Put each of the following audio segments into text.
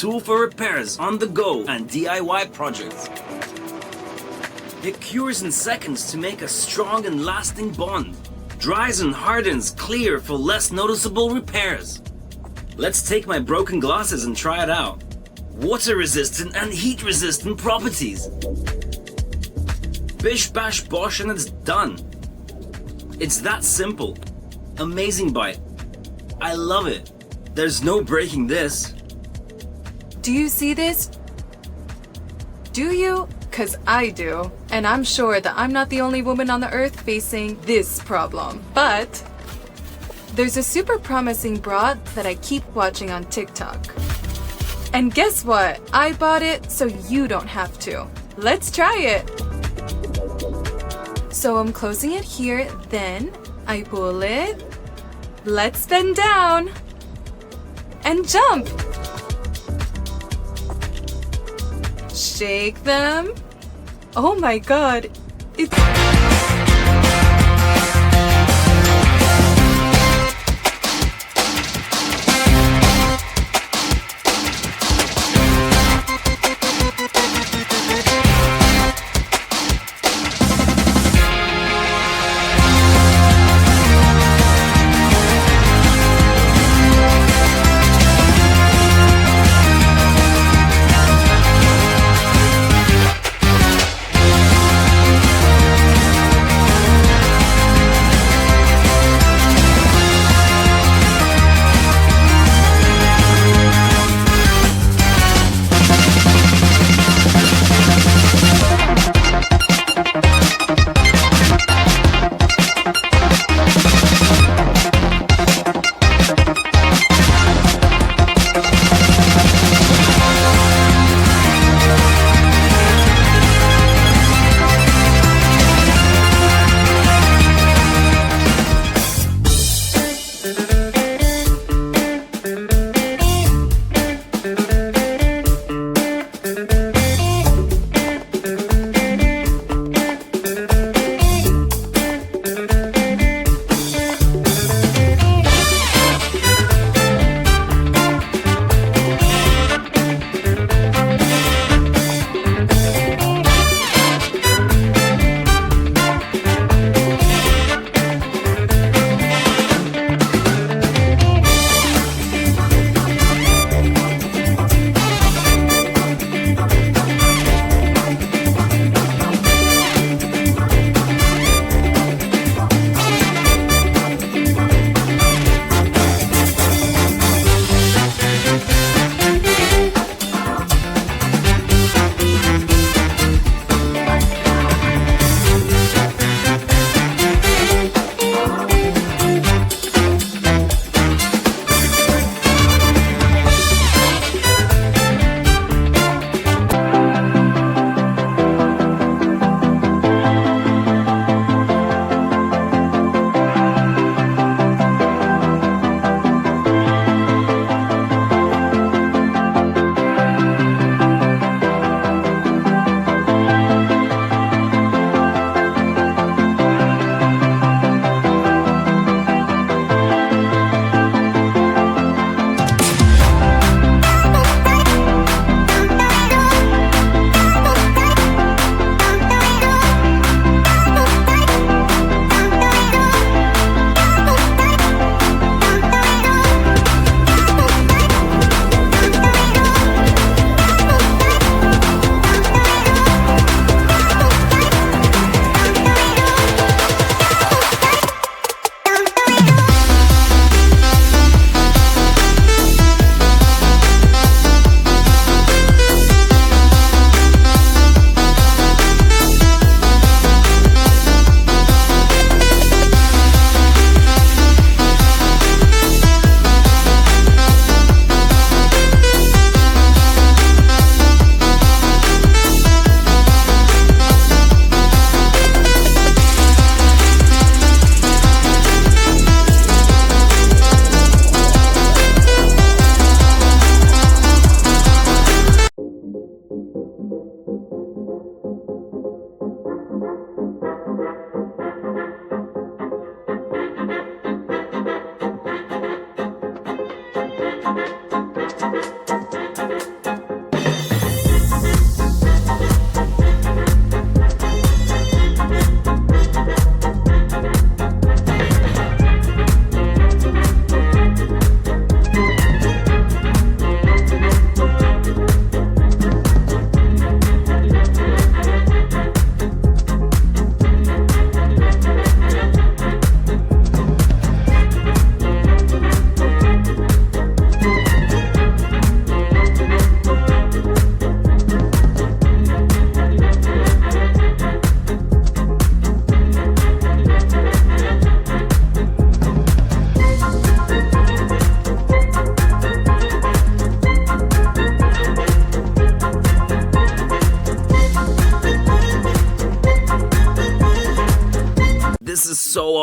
tool for repairs on the go and DIY projects. It cures in seconds to make a strong and lasting bond. Dries and hardens clear for less noticeable repairs. Let's take my broken glasses and try it out. Water resistant and heat resistant properties. Bish bash bosh and it's done. It's that simple. Amazing bite. I love it. There's no breaking this. Do you see this? Do you? 'Cause I do. And I'm sure that I'm not the only woman on the earth facing this problem. But there's a super promising bra that I keep watching on TikTok. And guess what? I bought it so you don't have to. Let's try it. So I'm closing it here, then I pull it. Let's bend down and jump. Shake them. Oh my god, it's...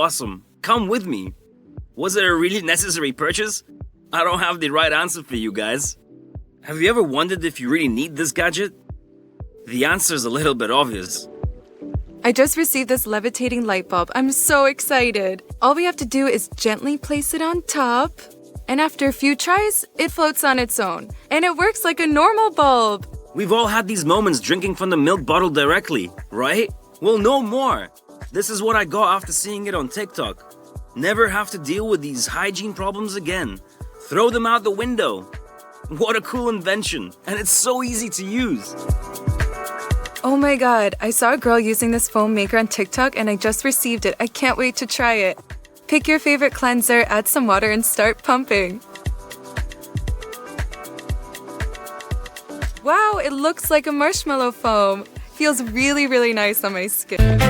awesome. Come with me. Was it a really necessary purchase? I don't have the right answer for you guys. Have you ever wondered if you really need this gadget? The answer's a little bit obvious. I just received this levitating light bulb. I'm so excited. All we have to do is gently place it on top. And after a few tries, it floats on its own. And it works like a normal bulb. We've all had these moments drinking from the milk bottle directly, right? Well, no more. This is what I got after seeing it on TikTok. Never have to deal with these hygiene problems again. Throw them out the window. What a cool invention. And it's so easy to use. Oh my god, I saw a girl using this foam maker on TikTok and I just received it. I can't wait to try it. Pick your favorite cleanser, add some water, and start pumping. Wow, it looks like a marshmallow foam. Feels really, really nice on my skin.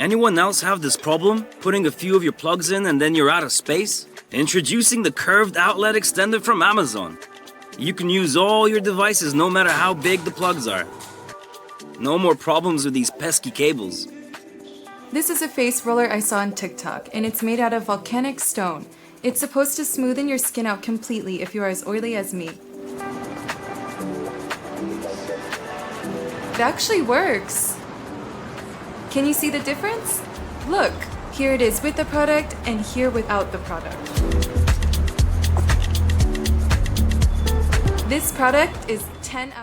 Anyone else have this problem? Putting a few of your plugs in and then you're out of space? Introducing the curved outlet extender from Amazon. You can use all your devices no matter how big the plugs are. No more problems with these pesky cables. This is a face roller I saw on TikTok, and it's made out of volcanic stone. It's supposed to smoothen your skin out completely if you are as oily as me. It actually works! Can you see the difference? Look, here it is with the product and here without the product. This product is 10 out of